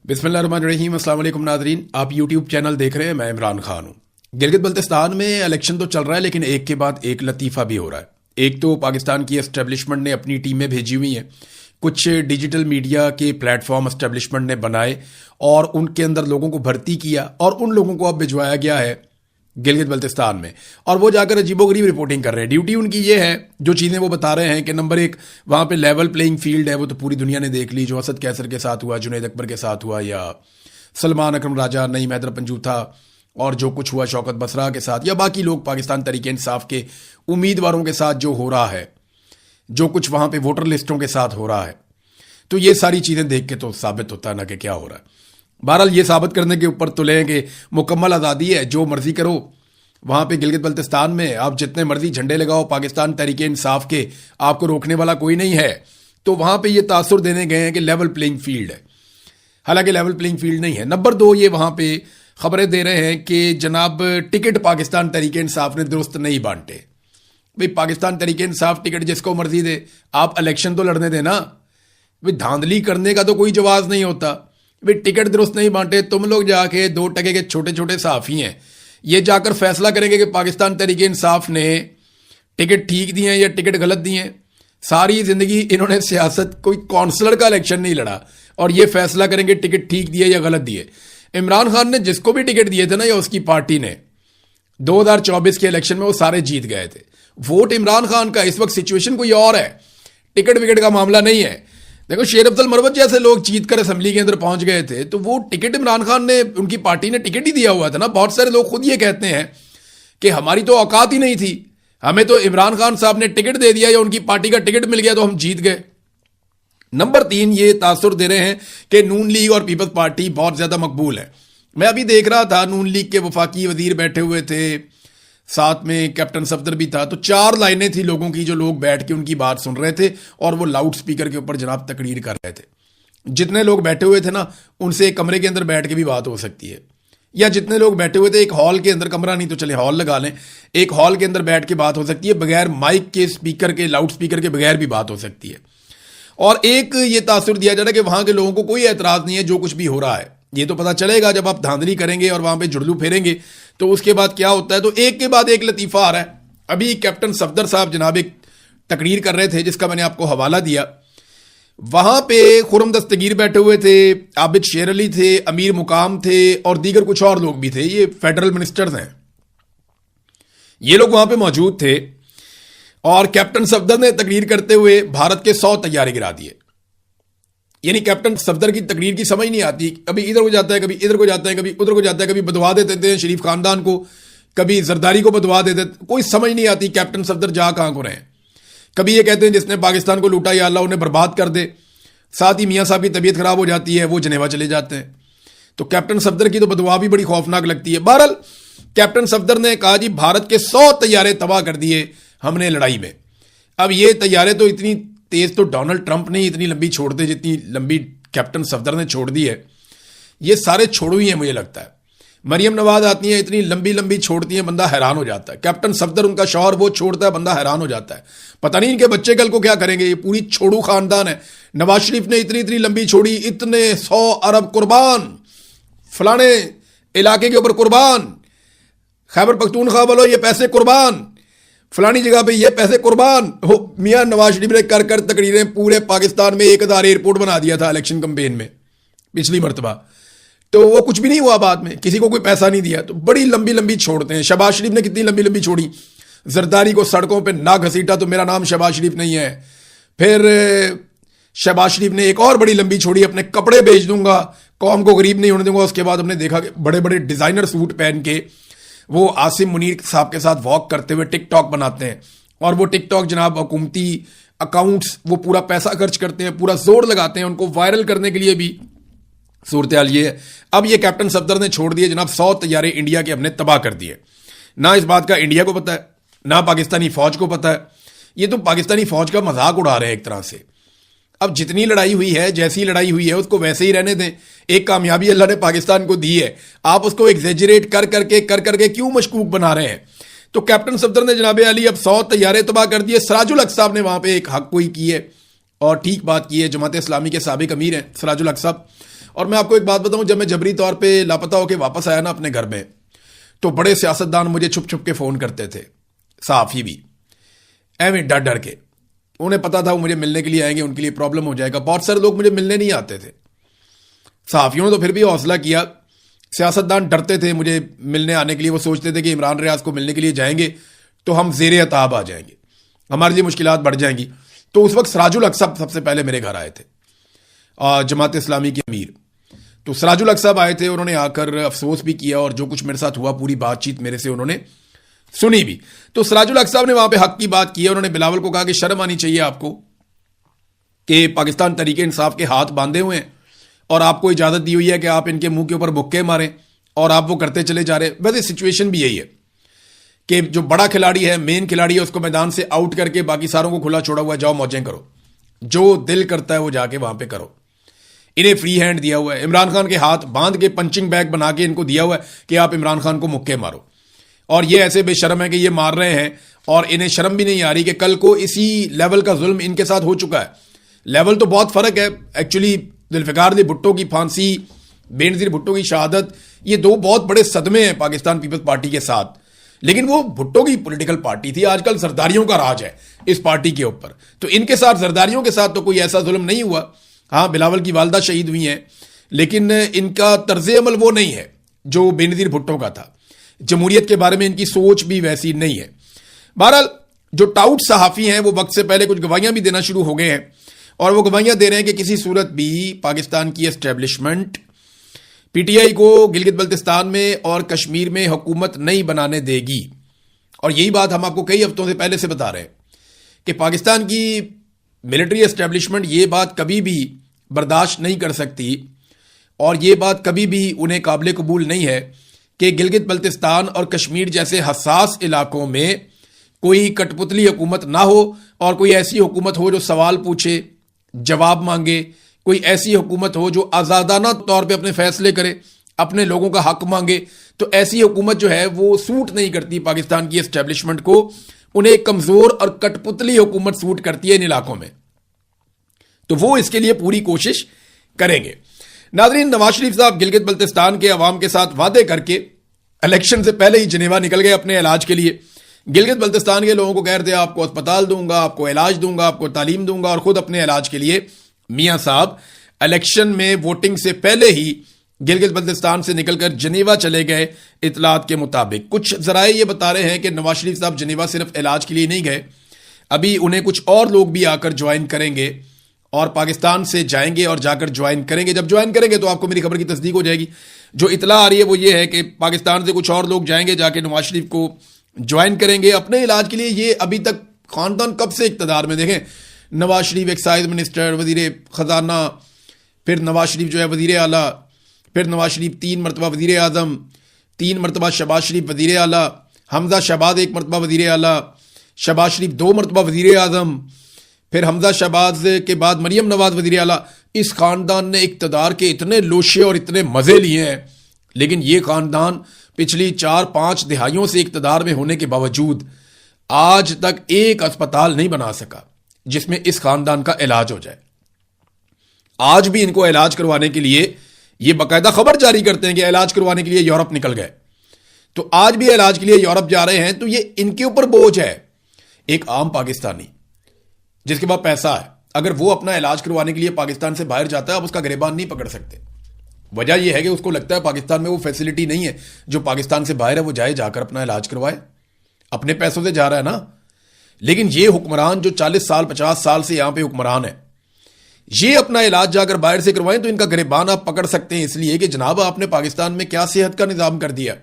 बिस्मिल्लाहिर्रहमानिर्रहीम। अस्सलाम वालेकुम नाज़रीन, आप यूट्यूब चैनल देख रहे हैं। मैं इमरान खान हूँ। गिलगित बल्तिस्तान में इलेक्शन तो चल रहा है, लेकिन एक के बाद एक लतीफ़ा भी हो रहा है। एक तो पाकिस्तान की एस्टेब्लिशमेंट ने अपनी टीमें भेजी हुई हैं, कुछ डिजिटल मीडिया के प्लेटफॉर्म एस्टेब्लिशमेंट ने बनाए और उनके अंदर लोगों को भर्ती किया और उन लोगों को अब भिजवाया गया है गिलगित बल्तिस्तान में, और वो जाकर अजीबोगरीब रिपोर्टिंग कर रहे हैं। ड्यूटी उनकी ये है, जो चीज़ें वो बता रहे हैं कि नंबर एक, वहाँ पे लेवल प्लेइंग फील्ड है, वो तो पूरी दुनिया ने देख ली। जो असद कैसर के साथ हुआ, जुनैद अकबर के साथ हुआ, या सलमान अकरम राजा, नईम हैदर पंजूथा, और जो कुछ हुआ शौकत बसरा के साथ, या बाकी लोग पाकिस्तान तहरीक इंसाफ के उम्मीदवारों के साथ जो हो रहा है, जो कुछ वहाँ पे वोटर लिस्टों के साथ हो रहा है, तो ये सारी चीज़ें देख के तो साबित होता है ना कि क्या हो रहा है। बहरहाल ये साबित करने के ऊपर तुले कि मुकम्मल आज़ादी है, जो मर्जी करो। वहाँ पे गिलगित बल्तिस्तान में आप जितने मर्जी झंडे लगाओ, पाकिस्तान तहरीक इंसाफ के, आपको रोकने वाला कोई नहीं है। तो वहाँ पे ये तासुर देने गए हैं कि लेवल प्लेइंग फील्ड है, हालांकि लेवल प्लेइंग फील्ड नहीं है। नंबर दो, ये वहाँ पे खबरें दे रहे हैं कि जनाब टिकट पाकिस्तान तहरीक इंसाफ ने दुरुस्त नहीं बांटे। भाई पाकिस्तान तहरीक इंसाफ टिकट जिसको मर्जी दे, आप इलेक्शन तो लड़ने देना। भाई धांधली करने का तो कोई जवाब नहीं होता। भाई टिकट दुरुस्त नहीं बांटे, तुम लोग जाके 2 टके के छोटे छोटे सहाफ़ी हैं, ये जाकर फैसला करेंगे कि पाकिस्तान तहरीक इंसाफ ने टिकट ठीक दिए हैं या टिकट गलत दिए हैं। सारी जिंदगी इन्होंने सियासत, कोई काउंसलर का इलेक्शन नहीं लड़ा, और ये फैसला करेंगे टिकट ठीक दिए या गलत दिए। इमरान खान ने जिसको भी टिकट दिए थे ना, या उसकी पार्टी ने, 2024 के इलेक्शन में वो सारे जीत गए थे। वोट इमरान खान का। इस वक्त सिचुएशन कोई और है, टिकट विकेट का मामला नहीं है। देखो, शेर अफजल मरवत जैसे लोग जीत कर असम्बली के अंदर पहुंच गए थे, तो वो टिकट इमरान खान ने, उनकी पार्टी ने टिकट ही दिया हुआ था ना। बहुत सारे लोग खुद ये कहते हैं कि हमारी तो औकात ही नहीं थी, हमें तो इमरान खान साहब ने टिकट दे दिया या उनकी पार्टी का टिकट मिल गया तो हम जीत गए। नंबर 3, ये तासुर दे रहे हैं कि नून लीग और पीपल्स पार्टी बहुत ज्यादा मकबूल है। मैं अभी देख रहा था, नून लीग के वफाकी वजीर बैठे हुए थे, साथ में कैप्टन सफदर भी था, तो 4 लाइनें थी लोगों की, जो लोग बैठ के उनकी बात सुन रहे थे और वो लाउड स्पीकर के ऊपर जनाब तकरीर कर रहे थे। जितने लोग बैठे हुए थे ना, उनसे एक कमरे के अंदर बैठ के भी बात हो सकती है, या जितने लोग बैठे हुए थे एक हॉल के अंदर, कमरा नहीं तो चले हॉल लगा लें, एक हॉल के अंदर बैठ के बात हो सकती है, बगैर माइक के, स्पीकर के, लाउड स्पीकर के बगैर भी बात हो सकती है। और एक ये तासुर दिया जा रहा है कि वहां के लोगों को कोई एतराज नहीं है जो कुछ भी हो रहा है। ये तो पता चलेगा जब आप धांधली करेंगे और वहां पे जुड़लू फेरेंगे, तो उसके बाद क्या होता है। तो एक के बाद एक लतीफा आ रहा है। अभी कैप्टन सफदर साहब जनाब एक तकरीर कर रहे थे, जिसका मैंने आपको हवाला दिया। वहां पे खुरम दस्तगीर बैठे हुए थे, आबिद शेर अली थे, अमीर मुकाम थे, और दीगर कुछ और लोग भी थे। ये फेडरल मिनिस्टर्स हैं, ये लोग वहां पे मौजूद थे। और कैप्टन सफदर ने तकरीर करते हुए भारत के 100 तैयारे गिरा दिए। यानी कैप्टन सफदर की तकरीर की समझ नहीं आती, कभी इधर को जाता है, कभी इधर को जाता है, कभी उधर को जाता है, कभी बदवा देते हैं शरीफ खानदान को, कभी जरदारी को बदवा देते, कोई समझ नहीं आती कैप्टन सफदर जा कहां को रहे। कभी ये कहते हैं जिसने पाकिस्तान को लूटा या अल्लाह उन्हें बर्बाद कर दे, साथ ही मियां साहब की तबीयत खराब हो जाती है, वो जनेवा चले जाते हैं। तो कैप्टन सफदर की तो बदवा भी बड़ी खौफनाक लगती है। बहरहाल कैप्टन सफदर ने कहा, जी भारत के 100 तैयारे तबाह कर दिए हमने लड़ाई में। अब ये तैयारे तो इतनी तेज तो डोनाल्ड ट्रंप ने इतनी लंबी छोड़ दे जितनी लंबी कैप्टन सफदर ने छोड़ दी है। ये सारे छोड़ू ही हैं मुझे लगता है। मरियम नवाज आती हैं, इतनी लंबी लंबी छोड़ती हैं, बंदा हैरान हो जाता है। कैप्टन सफदर उनका शौहर, वो छोड़ता है, बंदा हैरान हो जाता है। पता नहीं इनके बच्चे कल को क्या करेंगे। ये पूरी छोड़ू खानदान है। नवाज शरीफ ने इतनी इतनी लंबी छोड़ी, इतने 100 अरब कुर्बान, फलाने इलाके के ऊपर कुर्बान, खैबर पख्तूनख्वा वालों ये पैसे कुर्बान, फलानी जगह पे ये पैसे कुर्बान हो। मियां नवाज शरीफ ने कर कर तकरीरें पूरे पाकिस्तान में 1000 एयरपोर्ट बना दिया था इलेक्शन कैंपेन में पिछली मरतबा, तो वो कुछ भी नहीं हुआ। बाद में किसी को कोई पैसा नहीं दिया। तो बड़ी लंबी लंबी छोड़ते हैं। शहबाज शरीफ ने कितनी लंबी लंबी छोड़ी, जरदारी को सड़कों पर ना घसीटा तो मेरा नाम शहबाज शरीफ नहीं है। फिर शहबाज शरीफ ने एक और बड़ी लंबी छोड़ी, अपने कपड़े बेच दूंगा, कौम को गरीब नहीं होने दूंगा। उसके बाद हमने देखा कि बड़े बड़े डिजाइनर सूट पहन के वो आसिम मुनीर साहब के साथ वॉक करते हुए टिकटॉक बनाते हैं, और वो टिकटॉक जनाब हुकूमती अकाउंट्स, वो पूरा पैसा खर्च करते हैं, पूरा जोर लगाते हैं उनको वायरल करने के लिए भी। सूरत हाल ये है। अब ये कैप्टन सफदर ने छोड़ दिए जनाब 100 तैयारे इंडिया के हमने तबाह कर दिए। ना इस बात का इंडिया को पता है, ना पाकिस्तानी फौज को पता है। ये तो पाकिस्तानी फौज का मजाक उड़ा रहे हैं एक तरह से। अब जितनी लड़ाई हुई है, जैसी लड़ाई हुई है, उसको वैसे ही रहने दें। एक कामयाबी अल्लाह ने पाकिस्तान को दी है, आप उसको एग्जेजरेट कर करके क्यों मशकूक बना रहे हैं। तो कैप्टन सफदर ने जनाब अली अब 100 तैयारे तबाह कर दिए। सराजुल हक साहब ने वहां पे एक हक कोई की है और ठीक बात की है। जमात इस्लामी के साबिक अमीर हैं सराजुल हक साहब, और मैं आपको एक बात बताऊं, जब मैं जबरी तौर पे लापता होकर वापस आया ना अपने घर में, तो बड़े सियासतदान मुझे छुप छुप के फोन करते थे, सहाफी भी, एवं डर डर के। उन्हें पता था वो मुझे मिलने के लिए आएंगे, उनके लिए प्रॉब्लम हो जाएगा। बहुत सारे लोग मुझे मिलने नहीं आते थे। सहाफियों ने तो फिर भी हौसला किया, सियासतदान डरते थे मुझे मिलने आने के लिए। वो सोचते थे कि इमरान रियाज को मिलने के लिए जाएंगे तो हम ज़ेरे अताब आ जाएंगे, हमारे लिए मुश्किलात बढ़ जाएंगी। तो उस वक्त सिराजुल हक साहब सबसे पहले मेरे घर आए थे, जमात इस्लामी के अमीर। तो सिराजुल हक साहब आए थे, उन्होंने आकर अफसोस भी किया और जो कुछ मेरे साथ हुआ पूरी बातचीत मेरे से उन्होंने सुनी भी। तो सिराजुल हक साहब ने वहां पे हक की बात की है। उन्होंने बिलावल को कहा कि शर्म आनी चाहिए आपको कि पाकिस्तान तरीके इंसाफ के हाथ बांधे हुए हैं और आपको इजाजत दी हुई है कि आप इनके मुंह के ऊपर मुक्के मारें, और आप वो करते चले जा रहे हैं। वैसे सिचुएशन भी यही है कि जो बड़ा खिलाड़ी है, मेन खिलाड़ी है, उसको मैदान से आउट करके बाकी सारों को खुला छोड़ा हुआ है, जाओ मौजें करो, जो दिल करता है वो जाके वहां पे करो। इन्हें फ्री हैंड दिया हुआ है, इमरान खान के हाथ बांध के पंचिंग बैग बना के इनको दिया हुआ है कि आप इमरान खान को मुक्के मारो। और ये ऐसे बेशर्म है कि ये मार रहे हैं और इन्हें शर्म भी नहीं आ रही कि कल को इसी लेवल का जुल्म इनके साथ हो चुका है। लेवल तो बहुत फर्क है एक्चुअली। जुल्फिकार अली भुट्टो की फांसी, बेनजीर भुट्टो की शहादत, ये दो बहुत बड़े सदमे हैं पाकिस्तान पीपल्स पार्टी के साथ। लेकिन वो भुट्टो की पॉलिटिकल पार्टी थी, आजकल जरदारियों का राज है इस पार्टी के ऊपर। तो इनके साथ, जरदारियों के साथ तो कोई ऐसा जुल्म नहीं हुआ। हाँ, बिलावल की वालदा शहीद हुई हैं, लेकिन इनका तर्ज अमल वो नहीं है जो बेनजीर भुट्टो का था। जमहूरियत के बारे में इनकी सोच भी वैसी नहीं है। बहरहाल जो टाउट सहाफी हैं वो वक्त से पहले कुछ गवाहियां भी देना शुरू हो गए हैं, और वो गवाहियां दे रहे हैं कि किसी सूरत भी पाकिस्तान की एस्टेब्लिशमेंट पीटीआई को गिलगित बल्तिस्तान में और कश्मीर में हुकूमत नहीं बनाने देगी। और यही बात हम आपको कई हफ्तों से पहले से बता रहे हैं कि पाकिस्तान की मिलिट्री एस्टेब्लिशमेंट ये बात कभी भी बर्दाश्त नहीं कर सकती, और ये बात कभी भी उन्हें काबिल कबूल नहीं है कि गिलगित बल्तिस्तान और कश्मीर जैसे हसास इलाकों में कोई कठपुतली हुकूमत ना हो, और कोई ऐसी हुकूमत हो जो सवाल पूछे, जवाब मांगे, कोई ऐसी हुकूमत हो जो आज़ादाना तौर पे अपने फैसले करे, अपने लोगों का हक मांगे। तो ऐसी हुकूमत जो है वो सूट नहीं करती पाकिस्तान की एस्टेब्लिशमेंट को। उन्हें एक कमजोर और कठपुतली हुकूमत सूट करती है इन इलाकों में। तो वो इसके लिए पूरी कोशिश करेंगे। नाज़रीन, नवाज शरीफ साहब गिलगित बल्तिस्तान के अवाम के साथ वादे करके इलेक्शन से पहले ही जिनेवा निकल गए अपने इलाज के लिए। गिलगित बल्तिस्तान के लोगों को कह रहे थे आपको अस्पताल दूंगा, आपको इलाज दूंगा, आपको तालीम दूंगा, और खुद अपने इलाज के लिए मियां साहब इलेक्शन में वोटिंग से पहले ही गिलगित बल्तिस्तान से निकलकर जनेवा चले गए। इतलात के मुताबिक कुछ जराए ये बता रहे हैं कि नवाज शरीफ साहब जनेवा सिर्फ इलाज के लिए नहीं गए, अभी उन्हें कुछ और लोग भी आकर ज्वाइन करेंगे और पाकिस्तान से जाएंगे और जाकर ज्वाइन करेंगे। जब ज्वाइन करेंगे तो आपको मेरी खबर की तस्दीक हो जाएगी। जो इतला आ रही है वो ये है कि पाकिस्तान से कुछ और लोग जाएंगे, जाके नवाज शरीफ को ज्वाइन करेंगे अपने इलाज के लिए। ये अभी तक खानदान कब से इक्तदार में, देखें, नवाज शरीफ एक्साइज मिनिस्टर, वजीर खजाना, फिर नवाज शरीफ जो है वजीर आला, फिर नवाज शरीफ 3 मरतबा वजीर आजम, 3 मरतबा शहबाज शरीफ वजीर आला, हमजा शहबाज 1 मरतबा वजीर आला, शहबाज शरीफ 2 मरतबा वजीर आजम, फिर हमजा शहबाज के बाद मरियम नवाज वजीर आला। इस खानदान ने इक्तदार के इतने लोशे और इतने मजे लिए हैं, लेकिन ये खानदान पिछली 4-5 दिहाइयों से इक्तदार में होने के बावजूद आज तक एक अस्पताल नहीं बना सका जिसमें इस खानदान का इलाज हो जाए। आज भी इनको इलाज करवाने के लिए ये बाकायदा खबर जारी करते हैं कि इलाज करवाने के लिए यूरोप निकल गए। तो आज भी इलाज के लिए यूरोप जा रहे हैं। तो ये इनके ऊपर बोझ है। एक आम पाकिस्तानी जिसके पास पैसा है, अगर वो अपना इलाज करवाने के लिए पाकिस्तान से बाहर जाता है, आप उसका गिरबान नहीं पकड़ सकते। वजह यह है कि उसको लगता है पाकिस्तान में वो फैसिलिटी नहीं है, जो पाकिस्तान से बाहर है वो जाए, जाकर अपना इलाज करवाए, अपने पैसों से जा रहा है ना। लेकिन ये हुक्मरान जो 40 साल 50 साल से यहां पे हुक्मरान है, ये अपना इलाज जाकर बाहर से करवाएं तो इनका गिरबान आप पकड़ सकते हैं। इसलिए कि जनाब आपने पाकिस्तान में क्या सेहत का निजाम कर दिया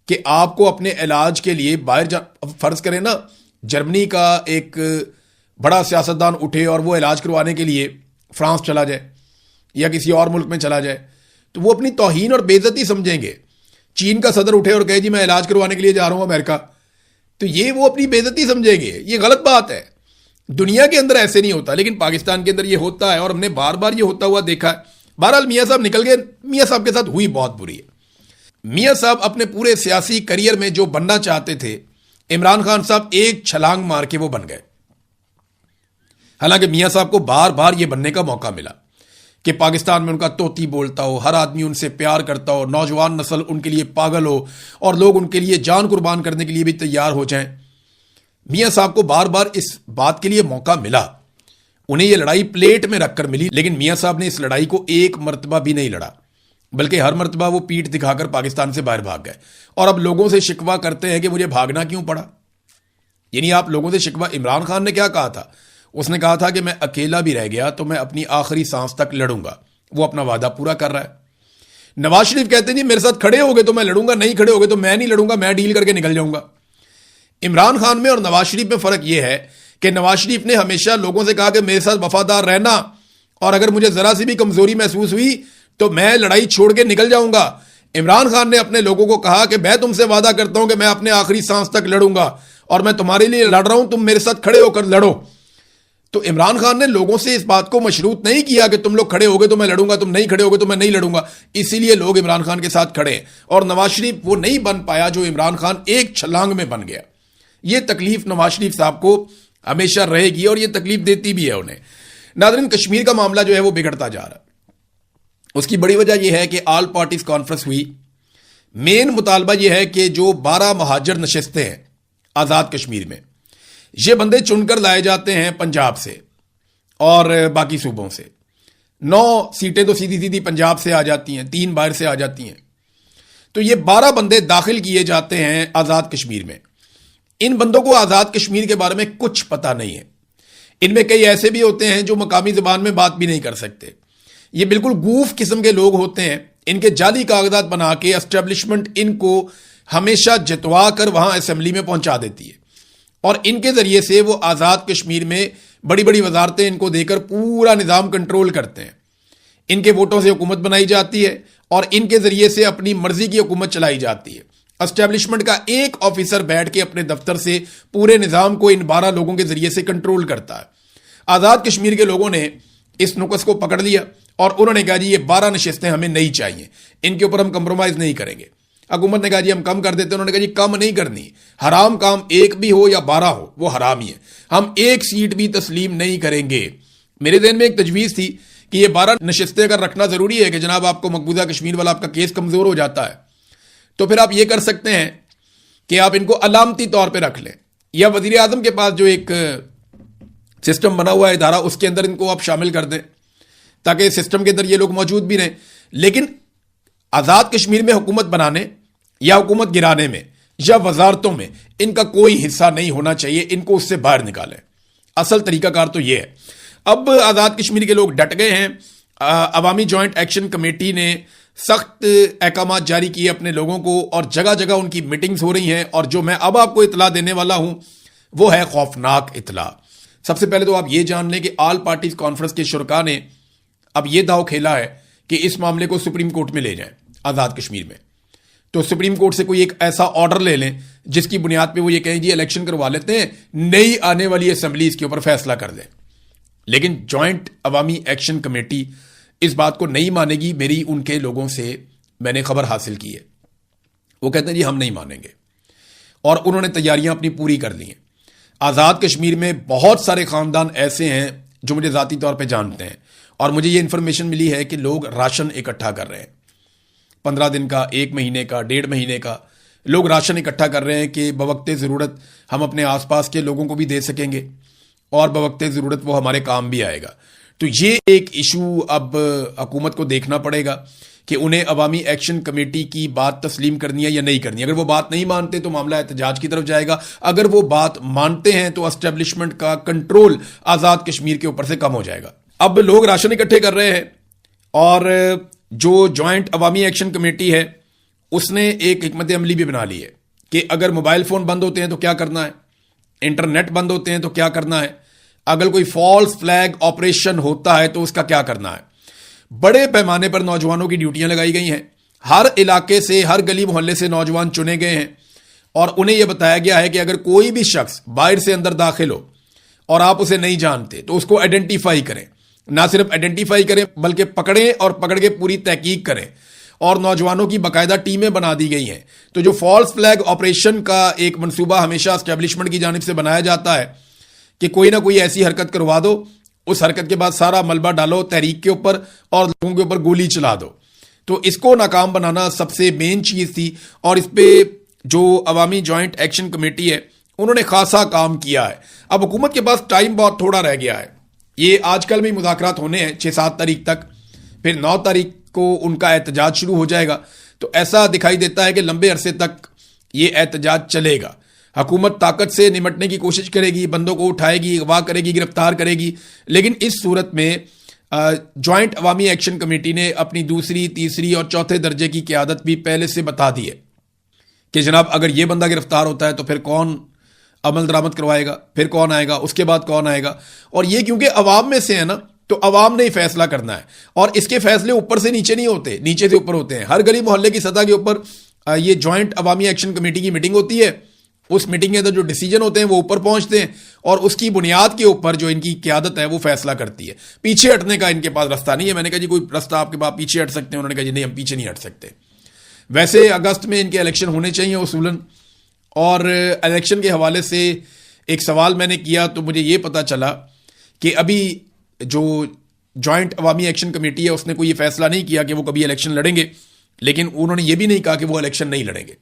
कि आपको अपने इलाज के लिए बाहर जा, फर्ज करें ना जर्मनी का एक बड़ा सियासतदान उठे और वो इलाज करवाने के लिए फ्रांस चला जाए या किसी और मुल्क में चला जाए, तो वो अपनी तौहीन और बेइज्जती समझेंगे। चीन का सदर उठे और कहे जी मैं इलाज करवाने के लिए जा रहा हूं अमेरिका, तो ये वो अपनी बेइज्जती समझेंगे। ये गलत बात है। दुनिया के अंदर ऐसे नहीं होता, लेकिन पाकिस्तान के अंदर ये होता है और हमने बार बार ये होता हुआ देखा है। बहरहाल मियां साहब निकल गए। मियां साहब के साथ हुई बहुत बुरी है। मियां साहब अपने पूरे सियासी करियर में जो बनना चाहते थे, इमरान खान साहब एक छलांग मार के वो बन गए। हालांकि मियां साहब को बार बार ये बनने का मौका मिला। कि पाकिस्तान में उनका तोती बोलता हो, हर आदमी उनसे प्यार करता हो, नौजवान नस्ल उनके लिए पागल हो और लोग उनके लिए जान कुर्बान करने के लिए भी तैयार हो जाएं। मियां साहब को बार बार इस बात के लिए मौका मिला, उन्हें यह लड़ाई प्लेट में रखकर मिली, लेकिन मियां साहब ने इस लड़ाई को एक मर्तबा भी नहीं लड़ा, बल्कि हर मर्तबा वो पीठ दिखाकर पाकिस्तान से बाहर भाग गए। और अब लोगों से शिकवा करते हैं कि मुझे भागना क्यों पड़ा। यानी आप लोगों से शिकवा, इमरान खान ने क्या कहा था? उसने कहा था कि मैं अकेला भी रह गया तो मैं अपनी आखिरी सांस तक लड़ूंगा। वो अपना वादा पूरा कर रहा है। नवाज शरीफ कहते हैं जी मेरे साथ खड़े होगे तो मैं लड़ूंगा, नहीं खड़े होगे तो मैं नहीं लड़ूंगा, मैं डील करके निकल जाऊंगा। इमरान खान में और नवाज शरीफ में फर्क यह है कि नवाज शरीफ ने हमेशा लोगों से कहा कि मेरे साथ वफादार रहना, और अगर मुझे जरा सी भी कमजोरी महसूस हुई तो मैं लड़ाई छोड़ के निकल जाऊंगा। इमरान खान ने अपने लोगों को कहा कि मैं तुमसे वादा करता हूं कि मैं अपने आखिरी सांस तक लड़ूंगा और मैं तुम्हारे लिए लड़ रहा हूं, तुम मेरे साथ खड़े होकर लड़ो। तो इमरान खान ने लोगों से इस बात को मशरूत नहीं किया कि तुम लोग खड़े होगे तो मैं लड़ूंगा, तुम नहीं खड़े होगे तो मैं नहीं लड़ूंगा। इसीलिए लोग इमरान खान के साथ खड़े हैं और नवाज शरीफ वो नहीं बन पाया जो इमरान खान एक छलांग में बन गया। ये तकलीफ नवाज शरीफ साहब को हमेशा रहेगी और ये तकलीफ देती भी है उन्हें। नाज़रीन, कश्मीर का मामला जो है वो बिगड़ता जा रहा है। उसकी बड़ी वजह यह है कि ऑल पार्टीज कॉन्फ्रेंस हुई। मेन मुतालबा यह है कि जो 12 महाजर नशिस्तें हैं आजाद कश्मीर में, ये बंदे चुनकर लाए जाते हैं पंजाब से और बाकी सूबों से। 9 सीटें तो सीधी सीधी पंजाब से आ जाती हैं, 3 बाहर से आ जाती हैं। तो ये 12 बंदे दाखिल किए जाते हैं आजाद कश्मीर में। इन बंदों को आजाद कश्मीर के बारे में कुछ पता नहीं है। इनमें कई ऐसे भी होते हैं जो मकामी जुबान में बात भी नहीं कर सकते। ये बिल्कुल गूफ किस्म के लोग होते हैं। इनके जाली कागजात बना के एस्टेब्लिशमेंट इनको हमेशा जितवा कर वहां असेंबली में पहुंचा देती है और इनके जरिए से वो आजाद कश्मीर में बड़ी बड़ी वजारतें इनको देकर पूरा निजाम कंट्रोल करते हैं। इनके वोटों से हुकूमत बनाई जाती है और इनके जरिए से अपनी मर्जी की हुकूमत चलाई जाती है। एस्टेब्लिशमेंट का एक ऑफिसर बैठ के अपने दफ्तर से पूरे निजाम को इन 12 लोगों के जरिए से कंट्रोल करता है। आजाद कश्मीर के लोगों ने इस नुक्स को पकड़ लिया और उन्होंने कहा जी ये 12 नशिस्तें हमें नहीं चाहिए, इनके ऊपर हम कंप्रोमाइज नहीं करेंगे। हुकूमत ने कहा जी हम कम कर देते हैं। उन्होंने कहा जी कम नहीं करनी, हराम काम एक भी हो या 12 हो वो हराम ही है, हम एक सीट भी तस्लीम नहीं करेंगे। मेरे ज़हन में एक तजवीज़ थी कि ये 12 नशिस्तें अगर रखना जरूरी है कि जनाब आपको मकबूजा कश्मीर वाला आपका केस कमजोर हो जाता है तो फिर आप ये कर सकते हैं कि आप इनको अलामती तौर पर रख लें, या वजीर आजम के पास जो एक सिस्टम बना हुआ है इदारा, उसके अंदर इनको आप शामिल कर दें ताकि सिस्टम के अंदर ये लोग मौजूद भी रहें। लेकिन आजाद कश्मीर में हुकूमत बनाने या हुकूमत गिराने में या वजारतों में इनका कोई हिस्सा नहीं होना चाहिए, इनको उससे बाहर निकालें। असल तरीकाकार तो ये है। अब आजाद कश्मीर के लोग डट गए हैं। अवामी जॉइंट एक्शन कमेटी ने सख्त अहकाम जारी किए अपने लोगों को और जगह जगह उनकी मीटिंग्स हो रही हैं। और जो मैं अब आपको इतला देने वाला हूं वो है खौफनाक इतला। सबसे पहले तो आप ये जान लें कि ऑल पार्टीज कॉन्फ्रेंस के शुरका ने अब ये दाव खेला है कि इस मामले को सुप्रीम कोर्ट में ले जाएं आजाद कश्मीर में। तो सुप्रीम कोर्ट से कोई एक ऐसा ऑर्डर ले लें जिसकी बुनियाद पे वो ये कहें जी इलेक्शन करवा लेते हैं, नई आने वाली असेंबली इसके ऊपर फैसला कर दें। लेकिन जॉइंट अवामी एक्शन कमेटी इस बात को नहीं मानेगी। मेरी उनके लोगों से मैंने खबर हासिल की है, वो कहते हैं जी हम नहीं मानेंगे और उन्होंने तैयारियां अपनी पूरी कर ली हैं। आजाद कश्मीर में बहुत सारे खानदान ऐसे हैं जो मुझे जाती तौर पे जानते हैं और मुझे ये इंफॉर्मेशन मिली है कि लोग राशन इकट्ठा कर रहे हैं। 15 दिन का, 1 महीने का, 1.5 महीने का लोग राशन इकट्ठा कर रहे हैं कि बवक्ते ज़रूरत हम अपने आसपास के लोगों को भी दे सकेंगे और बवक्ते ज़रूरत वो हमारे काम भी आएगा। तो ये एक इशू अब हुकूमत को देखना पड़ेगा कि उन्हें अवामी एक्शन कमेटी की बात तस्लीम करनी है या नहीं करनी। अगर वो बात नहीं मानते तो मामला एहतजाज की तरफ जाएगा, अगर वो बात मानते हैं तो एस्टेब्लिशमेंट का कंट्रोल आज़ाद कश्मीर के ऊपर से कम हो जाएगा। अब लोग राशन इकट्ठे कर रहे हैं और जो जॉइंट अवामी एक्शन कमेटी है उसने एक हिकमत अमली भी बना ली है कि अगर मोबाइल फोन बंद होते हैं तो क्या करना है, इंटरनेट बंद होते हैं तो क्या करना है, अगर कोई फॉल्स फ्लैग ऑपरेशन होता है तो उसका क्या करना है। बड़े पैमाने पर नौजवानों की ड्यूटियां लगाई गई हैं। हर इलाके से, हर गली मोहल्ले से नौजवान चुने गए हैं और उन्हें यह बताया गया है कि अगर कोई भी शख्स बाहर से अंदर दाखिल हो और आप उसे नहीं जानते तो उसको आइडेंटिफाई करें। ना सिर्फ आइडेंटिफाई करें बल्कि पकड़ें और पकड़ के पूरी तहकीक करें। और नौजवानों की बाकायदा टीमें बना दी गई हैं। तो जो फॉल्स फ्लैग ऑपरेशन का एक मंसूबा हमेशा एस्टेब्लिशमेंट की जानिब से बनाया जाता है कि कोई ना कोई ऐसी हरकत करवा दो उस हरकत के बाद सारा मलबा डालो तहरीक के ऊपर और लोगों के ऊपर गोली चला दो। तो इसको नाकाम बनाना सबसे मेन चीज थी और इस पे जो अवामी जॉइंट एक्शन कमेटी है उन्होंने खासा काम किया है। अब हुकूमत के पास टाइम बहुत थोड़ा रह गया है। ये आजकल में मुज़ाकरात होने हैं 6-7 तारीख तक, फिर 9 तारीख को उनका एहतजाज शुरू हो जाएगा। तो ऐसा दिखाई देता है कि लंबे अरसे तक ये एहतजाज चलेगा। हुकूमत ताकत से निमटने की कोशिश करेगी, बंदों को उठाएगी, अगवा करेगी, गिरफ्तार करेगी, लेकिन इस सूरत में जॉइंट अवामी एक्शन कमेटी ने अपनी दूसरी, तीसरी और चौथे दर्जे की क़यादत भी पहले से बता दी है कि जनाब अगर ये बंदा गिरफ्तार होता है तो फिर कौन अमल दरामद करवाएगा, फिर कौन आएगा, उसके बाद कौन आएगा। और ये क्योंकि अवाम में से है ना, तो अवाम ने ही फैसला करना है और इसके फैसले ऊपर से नीचे नहीं होते, नीचे से ऊपर होते हैं। हर गली मोहल्ले की सतह के ऊपर ये जॉइंट अवामी एक्शन कमेटी की मीटिंग होती है। उस मीटिंग के अंदर जो डिसीजन होते हैं वो ऊपर पहुंचते हैं और उसकी बुनियाद के ऊपर जो इनकी क़यादत है वो फैसला करती है। पीछे हटने का इनके पास रास्ता नहीं है। मैंने कहा जी कोई रास्ता आपके पास पीछे हट सकते हैं? उन्होंने कहा जी नहीं, हम पीछे नहीं हट सकते। वैसे अगस्त में इनके इलेक्शन होने चाहिए उसूलन, और इलेक्शन के हवाले से एक सवाल मैंने किया तो मुझे ये पता चला कि अभी जो जॉइंट अवामी एक्शन कमेटी है उसने कोई ये फैसला नहीं किया कि वो कभी इलेक्शन लड़ेंगे, लेकिन उन्होंने ये भी नहीं कहा कि वो इलेक्शन नहीं लड़ेंगे।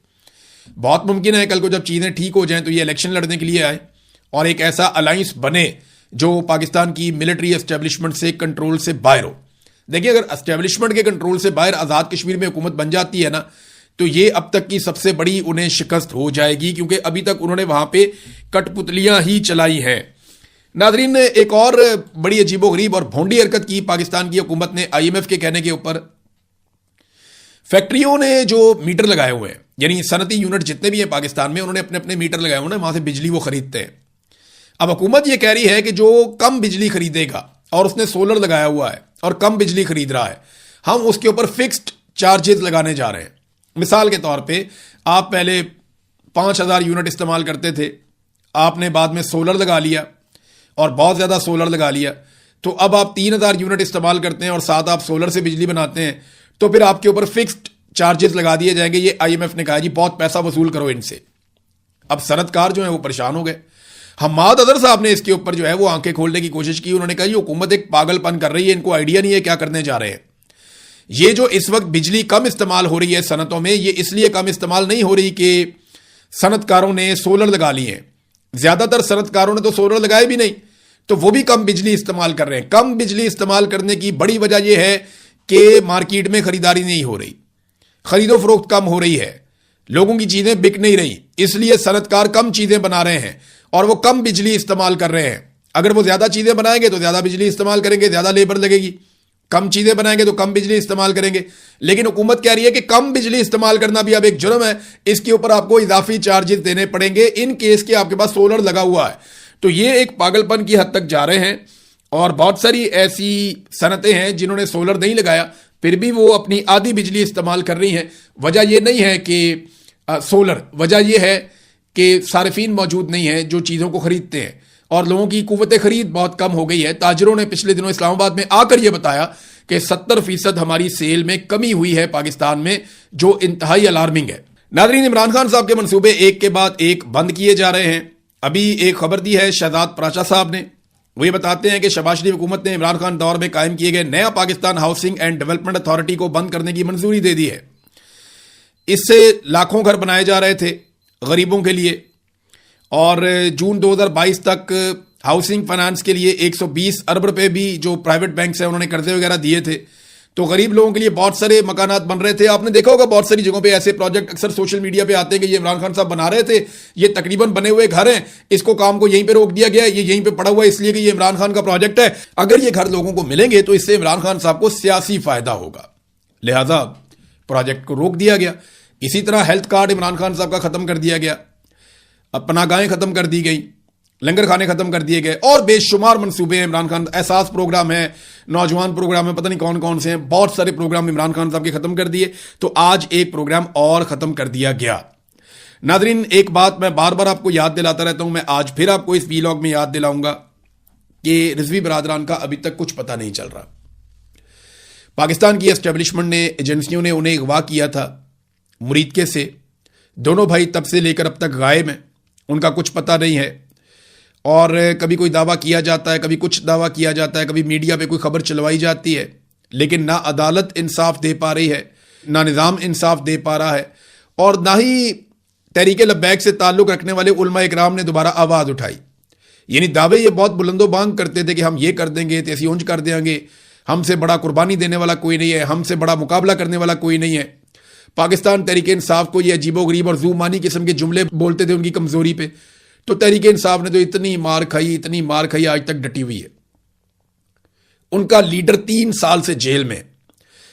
बहुत मुमकिन है कल को जब चीज़ें ठीक हो जाएं तो ये इलेक्शन लड़ने के लिए आए और एक ऐसा अलायंस बने जो पाकिस्तान की मिलिट्री एस्टेब्लिशमेंट से कंट्रोल से बाहर हो। देखिए, अगर एस्टेब्लिशमेंट के कंट्रोल से बाहर आज़ाद कश्मीर में हुकूमत बन जाती है ना, तो ये अब तक की सबसे बड़ी उन्हें शिकस्त हो जाएगी, क्योंकि अभी तक उन्होंने वहां पे कठपुतलियां ही चलाई हैं। नाजरीन ने एक और बड़ी अजीबोगरीब और भोंडी हरकत की पाकिस्तान की हुकूमत ने IMF के कहने के ऊपर। फैक्ट्रियों ने जो मीटर लगाए हुए हैं, यानी सनती यूनिट जितने भी हैं पाकिस्तान में, उन्होंने अपने अपने मीटर लगाए हुए हैं, वहां से बिजली वो खरीदते हैं। अब हुकूमत ये कह रही है कि जो कम बिजली खरीदेगा और उसने सोलर लगाया हुआ है और कम बिजली खरीद रहा है, हम उसके ऊपर फिक्स्ड चार्जेस लगाने जा रहे हैं। मिसाल के तौर पे आप पहले 5000 यूनिट इस्तेमाल करते थे, आपने बाद में सोलर लगा लिया और बहुत ज़्यादा सोलर लगा लिया, तो अब आप 3000 यूनिट इस्तेमाल करते हैं और साथ आप सोलर से बिजली बनाते हैं, तो फिर आपके ऊपर फिक्स्ड चार्जेस लगा दिए जाएंगे। ये IMF ने कहा जी बहुत पैसा वसूल करो इनसे। अब सनतकार जो है वो परेशान हो गए। हम्माद अदर साहब ने इसके ऊपर जो है वो आंखें खोलने की कोशिश की। उन्होंने कहा ये हुकूमत एक पागलपन कर रही है, इनको आइडिया नहीं है क्या करने जा रहे हैं। ये जो इस वक्त बिजली कम इस्तेमाल हो रही है सनतों में, ये इसलिए कम इस्तेमाल नहीं हो रही कि सनतकारों ने सोलर लगा लिए हैं। ज्यादातर सनतकारों ने तो सोलर लगाए भी नहीं, तो वो भी कम बिजली इस्तेमाल कर रहे हैं। कम बिजली इस्तेमाल करने की बड़ी वजह यह है कि मार्केट में खरीदारी नहीं हो रही, खरीदो फरोख्त कम हो रही है, लोगों की चीजें बिक नहीं रही, इसलिए सनतकार कम चीजें बना रहे हैं और वो कम बिजली इस्तेमाल कर रहे हैं। अगर वो ज्यादा चीजें बनाएंगे तो ज्यादा बिजली इस्तेमाल करेंगे, ज्यादा लेबर लगेगी। कम चीजें बनाएंगे तो कम बिजली इस्तेमाल करेंगे। लेकिन हुकूमत कह रही है कि कम बिजली इस्तेमाल करना भी अब एक जुर्म है, इसके ऊपर आपको इजाफी चार्जेस देने पड़ेंगे इन केस के आपके पास सोलर लगा हुआ है। तो ये एक पागलपन की हद तक जा रहे हैं और बहुत सारी ऐसी सनतें हैं जिन्होंने सोलर नहीं लगाया फिर भी वो अपनी आधी बिजली इस्तेमाल कर रही हैं। वजह यह नहीं है कि सोलर, वजह यह है कि सारिफीन मौजूद नहीं है जो चीज़ों को खरीदते हैं और लोगों की कुव्वत खरीद बहुत कम हो गई है। ताजरों ने पिछले दिनों इस्लामाबाद में आकर यह बताया कि 70% हमारी सेल में कमी हुई है पाकिस्तान में, जो इंतहाई अलार्मिंग है। नाज़रीन, इमरान खान साहब के मंसूबे एक के बाद एक बंद किए जा रहे हैं। अभी एक खबर दी है शहजाद प्राचा साहब ने, वो ये बताते हैं कि शहबाज शरीफ हुकूमत ने इमरान खान दौर में कायम किए गए नया Pakistan housing and development authority को बंद करने की मंजूरी दे दी है। इससे लाखों घर बनाए जा रहे थे गरीबों के लिए और जून 2022 तक हाउसिंग फाइनेंस के लिए 120 अरब रुपए भी जो प्राइवेट बैंक से उन्होंने कर्जे वगैरह दिए थे, तो गरीब लोगों के लिए बहुत सारे मकानात बन रहे थे। आपने देखा होगा बहुत सारी जगहों पे ऐसे प्रोजेक्ट अक्सर सोशल मीडिया पे आते हैं कि ये इमरान खान साहब बना रहे थे, ये तकरीबन बने हुए घर हैं, इसको काम को यहीं पे रोक दिया गया है, ये यहीं पे पड़ा हुआ है इसलिए कि ये इमरान खान का प्रोजेक्ट है। अगर ये घर लोगों को मिलेंगे तो इससे इमरान खान साहब को सियासी फायदा होगा, लिहाजा प्रोजेक्ट को रोक दिया गया। इसी तरह हेल्थ कार्ड इमरान खान साहब का खत्म कर दिया गया, अब पनाहगाहें खत्म कर दी गई, लंगर खाने खत्म कर दिए गए और बेशुमार मंसूबे हैं इमरान खान। एहसास प्रोग्राम है, नौजवान प्रोग्राम है, पता नहीं कौन कौन से हैं, बहुत सारे प्रोग्राम इमरान खान साहब के खत्म कर दिए। तो आज एक प्रोग्राम और खत्म कर दिया गया। नाजरीन, एक बात मैं बार बार आपको याद दिलाता रहता हूं, मैं आज फिर आपको इस वीलॉग में याद दिलाऊंगा कि रिजवी बरादरान का अभी तक कुछ पता नहीं चल रहा। पाकिस्तान की एस्टेब्लिशमेंट ने, एजेंसियों ने उन्हें अगवा किया था मुरीदके से। दोनों भाई तब से लेकर अब तक गायब हैं, उनका कुछ पता नहीं है और कभी कोई दावा किया जाता है, कभी कुछ दावा किया जाता है, कभी मीडिया पे कोई खबर चलवाई जाती है, लेकिन ना अदालत इंसाफ दे पा रही है, ना निज़ाम इंसाफ दे पा रहा है, और ना ही तहरीक लब्बैक से ताल्लुक़ रखने वाले उलमा इकराम ने दोबारा आवाज़ उठाई। यानी दावे ये बहुत बुलंदो बांग करते थे कि हम ये कर देंगे, तैसी ऊंच कर देंगे, हमसे बड़ा कुर्बानी देने वाला कोई नहीं है, हमसे बड़ा मुकाबला करने वाला कोई नहीं है। पाकिस्तान तहरीक इंसाफ को ये अजीबोगरीब और ज़ूमानी किस्म के जुमले बोलते थे उनकी कमज़ोरी पे, तो तहरीक इंसाफ ने तो इतनी मार खाई, आज तक डटी हुई है। उनका लीडर 3 साल से जेल में,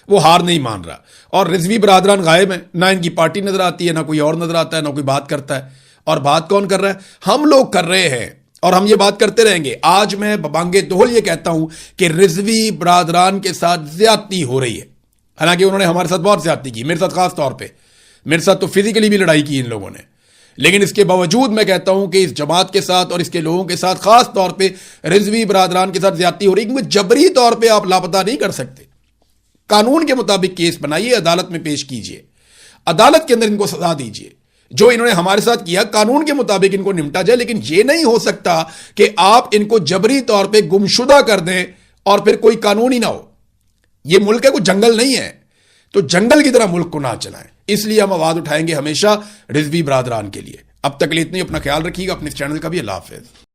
वो हार नहीं मान रहा, और रिजवी बरादरान गायब है, ना इनकी पार्टी नजर आती है, ना कोई और नजर आता है, ना कोई बात करता है। और बात कौन कर रहा है? हम लोग कर रहे हैं, और हम ये बात करते रहेंगे। आज मैं बबांगे दोहल ये कहता हूं कि रिजवी बरादरान के साथ ज्यादती हो रही है। हालांकि उन्होंने हमारे साथ बहुत ज्यादती की, मेरे साथ खास तौर पे, मेरे साथ तो फिजिकली भी लड़ाई की इन लोगों ने, लेकिन इसके बावजूद मैं कहता हूं कि इस जमात के साथ और इसके लोगों के साथ खास तौर पे रिजवी बरादरान के साथ ज्यादती हो रही है, क्योंकि जबरी तौर पर आप लापता नहीं कर सकते। कानून के मुताबिक केस बनाइए, अदालत में पेश कीजिए, अदालत के अंदर इनको सजा दीजिए। जो इन्होंने हमारे साथ किया कानून के मुताबिक इनको निपटा जाए, लेकिन यह नहीं हो सकता कि आप इनको जबरी तौर पे गुमशुदा कर दें और फिर कोई कानून ही ना हो। यह मुल्क है, कोई जंगल नहीं है, तो जंगल की तरह मुल्क को ना चलाएं। इसलिए हम आवाज उठाएंगे हमेशा रिजवी बरादरान के लिए। अब तक के लिए इतनी, अपना ख्याल रखिएगा, अपने चैनल का भी। अल्लाह हाफिज।